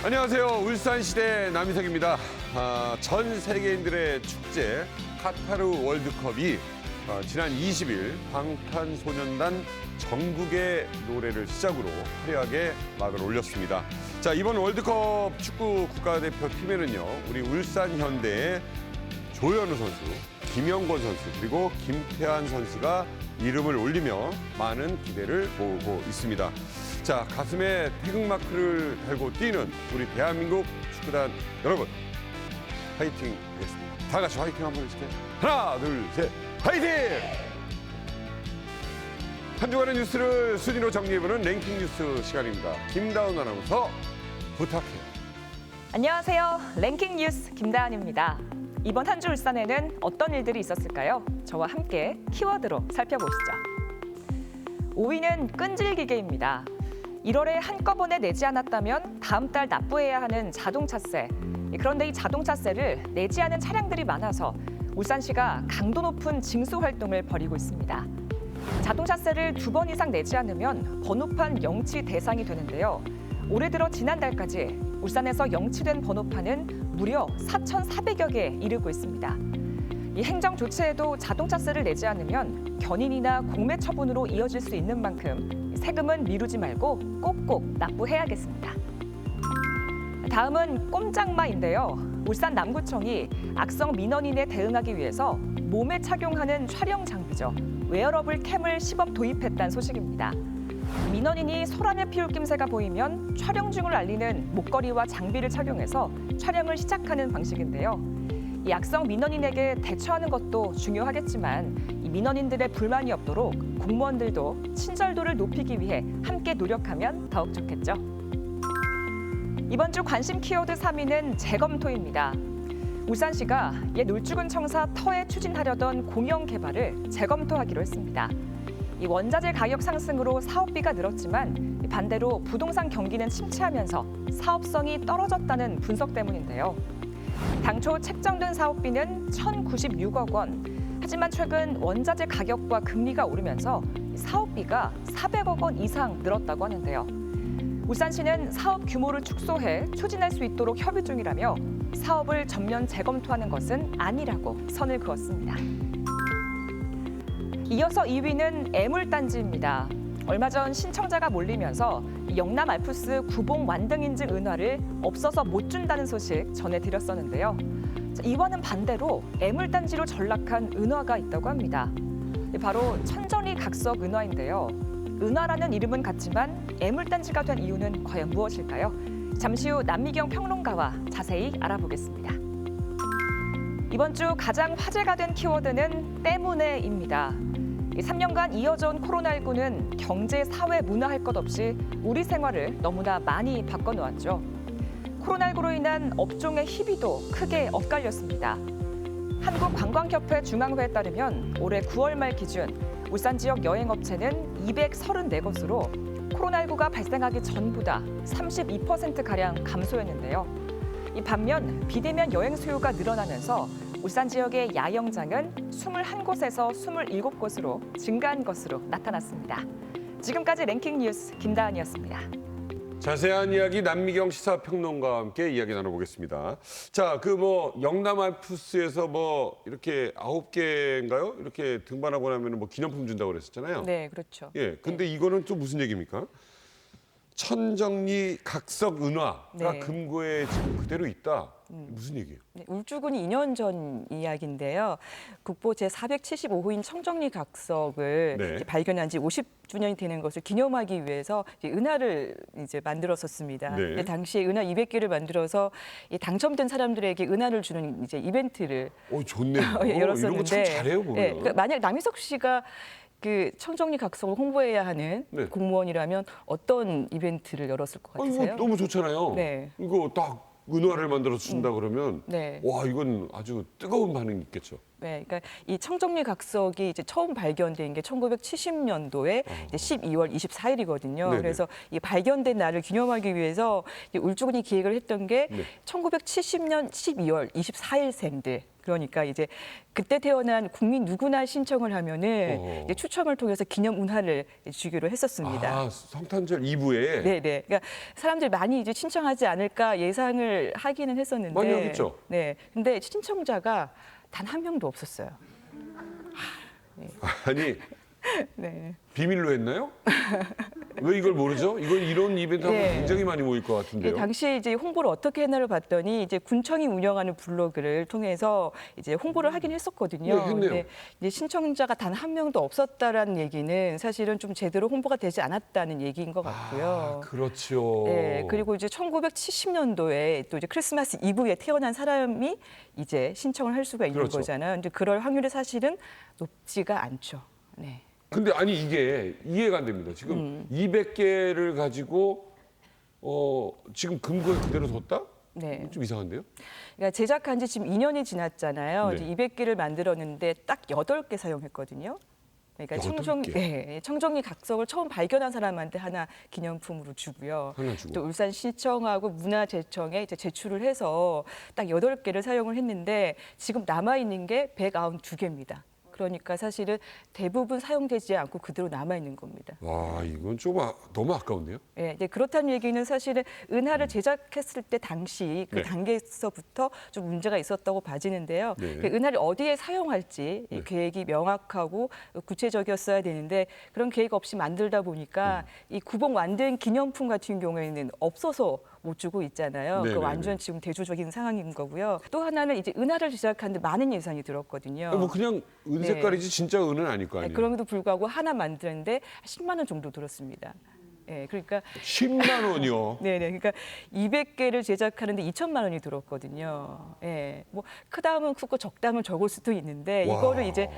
안녕하세요. 울산시대 남희석입니다. 전 세계인들의 축제 카타르 월드컵이 지난 20일 방탄소년단 정국의 노래를 시작으로 화려하게 막을 올렸습니다. 자, 이번 월드컵 축구 국가대표 팀에는요, 우리 울산현대의 조현우 선수, 김영권 선수, 그리고 김태환 선수가 이름을 올리며 많은 기대를 모으고 있습니다. 자, 가슴에 태극마크를 달고 뛰는 우리 대한민국 축구단 여러분, 화이팅 하겠습니다. 다 같이 화이팅 한번 해주세요. 하나, 둘, 셋, 화이팅! 한 주간의 뉴스를 순위로 정리해보는 랭킹 뉴스 시간입니다. 김다운 아나운서 부탁해요. 안녕하세요. 랭킹 뉴스 김다은입니다. 이번 한 주 울산에는 어떤 일들이 있었을까요? 저와 함께 키워드로 살펴보시죠. 5위는 끈질기게입니다. 1월에 한꺼번에 내지 않았다면 다음 달 납부해야 하는 자동차세. 그런데 이 자동차세를 내지 않은 차량들이 많아서 울산시가 강도 높은 징수 활동을 벌이고 있습니다. 자동차세를 2번 이상 내지 않으면 번호판 영치 대상이 되는데요. 올해 들어 지난달까지 울산에서 영치된 번호판은 무려 4,400여 개에 이르고 있습니다. 이 행정 조치에도 자동차세를 내지 않으면 견인이나 공매 처분으로 이어질 수 있는 만큼 세금은 미루지 말고 꼭꼭 납부해야겠습니다. 다음은 꼼짝마인데요. 울산 남구청이 악성 민원인에 대응하기 위해서 몸에 착용하는 촬영 장비죠. 웨어러블 캠을 시범 도입했다는 소식입니다. 민원인이 소란을 피울 낌새가 보이면 촬영 중을 알리는 목걸이와 장비를 착용해서 촬영을 시작하는 방식인데요. 이 악성 민원인에게 대처하는 것도 중요하겠지만 이 민원인들의 불만이 없도록 공무원들도 친절도를 높이기 위해 함께 노력하면 더욱 좋겠죠. 이번 주 관심 키워드 3위는 재검토입니다. 울산시가 옛 울주군 청사 터에 추진하려던 공영 개발을 재검토하기로 했습니다. 이 원자재 가격 상승으로 사업비가 늘었지만 반대로 부동산 경기는 침체하면서 사업성이 떨어졌다는 분석 때문인데요. 당초 책정된 사업비는 1,096억 원. 하지만 최근 원자재 가격과 금리가 오르면서 사업비가 400억 원 이상 늘었다고 하는데요. 울산시는 사업 규모를 축소해 추진할 수 있도록 협의 중이라며 사업을 전면 재검토하는 것은 아니라고 선을 그었습니다. 이어서 2위는 애물단지입니다. 얼마 전 신청자가 몰리면서 영남 알프스 구봉 완등인증 은화를 없어서 못 준다는 소식 전해드렸었는데요. 이와는 반대로 애물단지로 전락한 은화가 있다고 합니다. 바로 천정리 각석 은화인데요. 은화라는 이름은 같지만 애물단지가 된 이유는 과연 무엇일까요? 잠시 후 남미경 평론가와 자세히 알아보겠습니다. 이번 주 가장 화제가 된 키워드는 때문에입니다. 3년간 이어져 온 코로나19는 경제, 사회, 문화 할 것 없이 우리 생활을 너무나 많이 바꿔놓았죠. 코로나19로 인한 업종의 희비도 크게 엇갈렸습니다. 한국관광협회 중앙회에 따르면 올해 9월 말 기준 울산 지역 여행업체는 234곳으로 코로나19가 발생하기 전보다 32%가량 감소했는데요. 이 반면 비대면 여행 수요가 늘어나면서 울산 지역의 야영장은 21곳에서 27곳으로 증가한 것으로 나타났습니다. 지금까지 랭킹 뉴스 김다은이었습니다. 자세한 이야기 남미경 시사평론가와 함께 이야기 나눠보겠습니다. 자, 영남 알프스에서 이렇게 9개인가요? 이렇게 등반하고 나면 기념품 준다고 그랬었잖아요. 네, 그렇죠. 예, 근데 이거는 또 무슨 얘기입니까? 천정리 각석 은화가 네. 금고에 지금 그대로 있다. 무슨 얘기예요? 네, 울주군이 2년 전 이야기인데요. 국보 제475호인 청정리 각석을 네. 발견한 지 50주년이 되는 것을 기념하기 위해서 은화를 만들었었습니다. 네. 근데 당시에 은화 200개를 만들어서 당첨된 사람들에게 은화를 주는 이벤트를 좋네요. 열었었는데 이런 거 참 잘해요, 보면. 네, 그러니까 만약 남희석 씨가 그 청정리 각석을 홍보해야 하는 네. 공무원이라면 어떤 이벤트를 열었을 것 같으세요? 이거 너무 좋잖아요. 네. 이거 딱 은화를 만들어서 준다 그러면 네. 와, 이건 아주 뜨거운 반응이 있겠죠. 네, 그러니까 이 청정리 각석이 이제 처음 발견된 게 1970년도에 이제 12월 24일이거든요. 네네. 그래서 이 발견된 날을 기념하기 위해서 이제 울주군이 기획을 했던 게 네. 1970년 12월 24일생들. 그러니까 이제 그때 태어난 국민 누구나 신청을 하면은 이제 추첨을 통해서 기념 운하를 주기로 했었습니다. 아, 성탄절 이브에 네, 네. 그러니까 사람들이 많이 이제 신청하지 않을까 예상을 하기는 했었는데. 많이 하겠죠. 네. 근데 신청자가 단 한 명도 없었어요. 아니 네. 비밀로 했나요? 왜 이걸 모르죠? 이건 이런 이벤트 하면 네. 굉장히 많이 모일 것 예, 같은데요. 당시 이제 홍보를 어떻게 했나를 봤더니 이제 군청이 운영하는 블로그를 통해서 이제 홍보를 하긴 했었거든요. 네, 했네요. 근데 이제 신청자가 단 한 명도 없었다라는 얘기는 사실은 좀 제대로 홍보가 되지 않았다는 얘기인 것 같고요. 아, 그렇죠. 네, 그리고 이제 1970년도에 또 이제 크리스마스 이브에 태어난 사람이 이제 신청을 할 수가 있는 그렇죠. 거잖아요. 근데 그럴 확률이 사실은 높지가 않죠. 네. 근데 아니 이게 이해가 안 됩니다. 지금 200개를 가지고 지금 금고에 그대로 뒀다? 네. 좀 이상한데요? 그러니까 제작한 지 지금 2년이 지났잖아요. 네. 이제 200개를 만들었는데 딱 8개 사용했거든요. 그러니까 8개? 네, 청정리 각석을 처음 발견한 사람한테 하나 기념품으로 주고요. 하나 주고. 또 울산시청하고 문화재청에 이제 제출을 해서 딱 8개를 사용을 했는데 지금 남아 있는 게 192개입니다. 그러니까 사실은 대부분 사용되지 않고 그대로 남아 있는 겁니다. 와, 이건 좀 너무 아까운데요? 예, 이제 그렇다는 얘기는 사실은 은하를 제작했을 때 당시 그 네. 단계에서부터 좀 문제가 있었다고 봐지는데요. 네. 그 은하를 어디에 사용할지 이 계획이 명확하고 구체적이었어야 되는데 그런 계획 없이 만들다 보니까 이 구봉 완등 기념품 같은 경우에는 없어서 못 주고 있잖아요. 네네네. 그 완전 지금 대조적인 상황인 거고요. 또 하나는 이제 은하를 제작하는데 많은 예산이 들었거든요. 뭐 그냥 은 네. 색깔이지 진짜 은은 아닐 거 네, 아니에요? 그럼에도 불구하고 하나 만드는데 10만 원 정도 들었습니다. 예, 그러니까 10만 원이요. 네네. 그러니까 200개를 제작하는데 2천만 원이 들었거든요. 예. 뭐 크다면 크고 적다면 적을 수도 있는데 와. 이거를 이제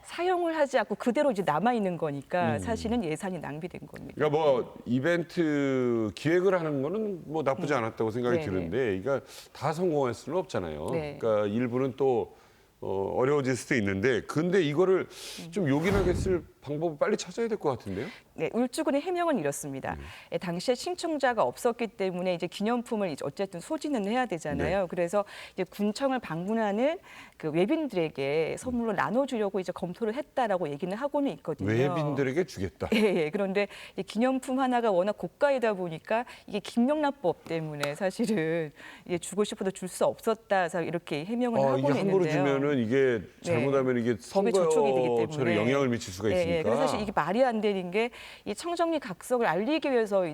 사용을 하지 않고 그대로 이제 남아 있는 거니까 사실은 예산이 낭비된 겁니다. 그러니까 뭐 이벤트 기획을 하는 거는 뭐 나쁘지 않았다고 생각이 네네. 드는데 이거 다 성공할 수는 없잖아요. 네. 그러니까 일부는 또 어려워질 수도 있는데 근데 이거를 좀 요긴하게 쓸 방법을 빨리 찾아야 될 것 같은데요? 네, 울주군의 해명은 이렇습니다. 예, 당시에 신청자가 없었기 때문에 이제 기념품을 이제 어쨌든 소진은 해야 되잖아요. 네. 그래서 이제 군청을 방문하는 그 외빈들에게 선물로 나눠주려고 이제 검토를 했다라고 얘기는 하고는 있거든요. 외빈들에게 주겠다. 예, 예. 그런데 이 기념품 하나가 워낙 고가이다 보니까 이게 김영란법 때문에 사실은 이게 주고 싶어도 줄 수 없었다. 그래서 이렇게 해명을 이게 하고는 함부로 있는데요. 주면은 이게 잘못하면 이게 법의 저촉이 되기 선거철에 때문에. 영향을 미칠 수가 있으니까. 예, 예. 그래서 사실 이게 말이 안 되는 게 이 청정리 각석을 알리기 위해서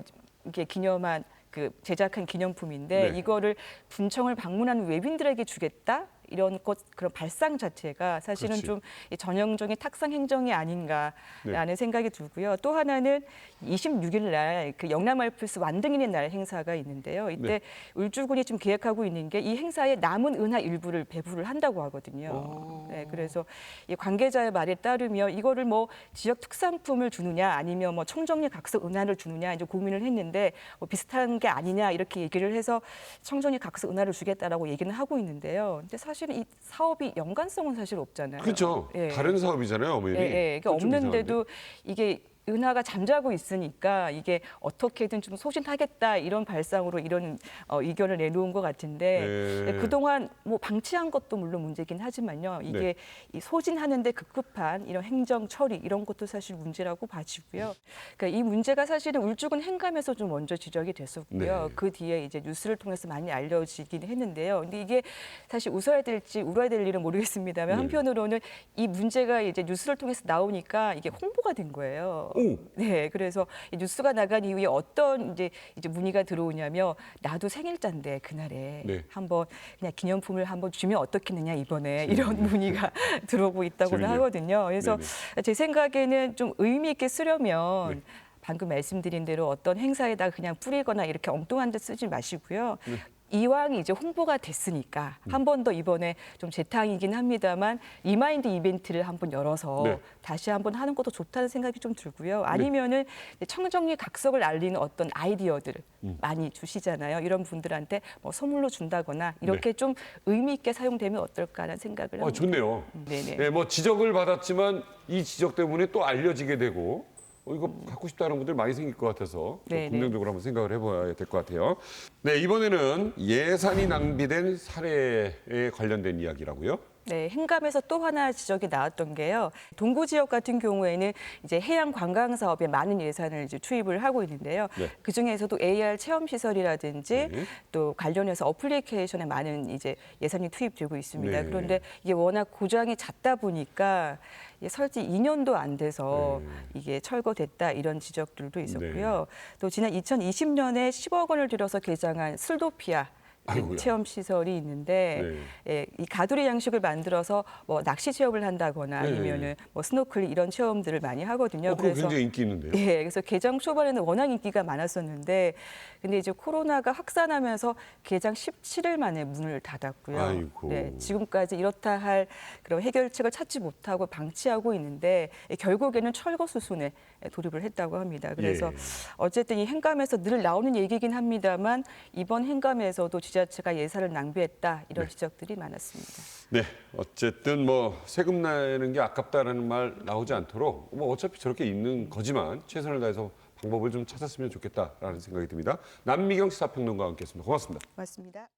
이게 기념한 그 제작한 기념품인데 네. 이거를 군청을 방문하는 외빈들에게 주겠다. 이런 것 그런 발상 자체가 사실은 그렇지. 좀 전형적인 탁상 행정이 아닌가라는 네. 생각이 들고요. 또 하나는 26일 날 그 영남 알프스 완등인의 날 행사가 있는데요. 이때 네. 울주군이 지금 계획하고 있는 게 이 행사에 남은 은하 일부를 배부를 한다고 하거든요. 네, 그래서 이 관계자의 말에 따르면 이거를 뭐 지역 특산품을 주느냐 아니면 뭐 청정리 각석 은하를 주느냐 이제 고민을 했는데 뭐 비슷한 게 아니냐 이렇게 얘기를 해서 청정리 각석 은하를 주겠다라고 얘기는 하고 있는데요. 근데 사실 이 사업이 연관성은 사실 없잖아요. 그렇죠. 예. 다른 사업이잖아요, 어머니. 예, 예. 그러니까 좀 없는데도 이게 은하가 잠자고 있으니까 이게 어떻게든 좀 소진하겠다 이런 발상으로 이런 의견을 내놓은 것 같은데 네. 그동안 뭐 방치한 것도 물론 문제긴 하지만요. 이게 네. 이 소진하는데 급급한 이런 행정 처리 이런 것도 사실 문제라고 봐지고요. 그러니까 이 문제가 사실은 울주군 행감에서 좀 먼저 지적이 됐었고요. 네. 그 뒤에 이제 뉴스를 통해서 많이 알려지긴 했는데요. 근데 이게 사실 웃어야 될지 울어야 될 일은 모르겠습니다만 네. 한편으로는 이 문제가 이제 뉴스를 통해서 나오니까 이게 홍보가 된 거예요. 오. 네, 그래서 이 뉴스가 나간 이후에 어떤 이제 문의가 들어오냐면 나도 생일자인데 그날에 네. 한번 그냥 기념품을 한번 주면 어떻겠느냐 이번에 이런 문의가 들어오고 있다고는 재밌네요. 하거든요. 그래서 네네. 제 생각에는 좀 의미 있게 쓰려면 네. 방금 말씀드린 대로 어떤 행사에다 그냥 뿌리거나 이렇게 엉뚱한 데 쓰지 마시고요. 이왕 이제 홍보가 됐으니까 한 번 더 이번에 좀 재탕이긴 합니다만 리마인드 이벤트를 한번 열어서 네. 다시 한번 하는 것도 좋다는 생각이 좀 들고요. 아니면은 이제 청정리 각석을 알리는 어떤 아이디어들 많이 주시잖아요. 이런 분들한테 뭐 선물로 준다거나 이렇게 좀 의미 있게 사용되면 어떨까라는 생각을 합니다. 좋네요. 네네. 네, 뭐 지적을 받았지만 이 지적 때문에 또 알려지게 되고 이거 갖고 싶다는 분들 많이 생길 것 같아서 좀 네네. 긍정적으로 한번 생각을 해봐야 될 것 같아요. 네, 이번에는 예산이 낭비된 사례에 관련된 이야기라고요? 네, 행감에서 또 하나 지적이 나왔던 게요. 동구 지역 같은 경우에는 이제 해양 관광 사업에 많은 예산을 이제 투입을 하고 있는데요. 네. 그 중에서도 AR 체험 시설이라든지 네. 또 관련해서 어플리케이션에 많은 이제 예산이 투입되고 있습니다. 네. 그런데 이게 워낙 고장이 잦다 보니까 이게 설치 2년도 안 돼서 이게 철거됐다 이런 지적들도 있었고요. 또 지난 2020년에 10억 원을 들여서 개장한 슬도피아 아이고야. 체험 시설이 있는데 예, 이 가두리 양식을 만들어서 뭐 낚시 체험을 한다거나 네. 아니면은 뭐 스노클링 이런 체험들을 많이 하거든요. 그거 굉장히 인기 있는데요. 예, 그래서 개장 초반에는 워낙 인기가 많았었는데 근데 이제 코로나가 확산하면서 개장 17일 만에 문을 닫았고요. 아이고. 네, 지금까지 이렇다 할 그런 해결책을 찾지 못하고 방치하고 있는데 결국에는 철거 수순에 돌입을 했다고 합니다. 그래서 예. 어쨌든 이 행감에서 늘 나오는 얘기긴 합니다만 이번 행감에서도 지자체가 예산을 낭비했다 이런 지적들이 많았습니다. 네, 어쨌든 뭐 세금 내는 게 아깝다라는 말 나오지 않도록 뭐 어차피 저렇게 있는 거지만 최선을 다해서 방법을 좀 찾았으면 좋겠다라는 생각이 듭니다. 남미경 시사평론가와 함께했습니다. 고맙습니다. 고맙습니다.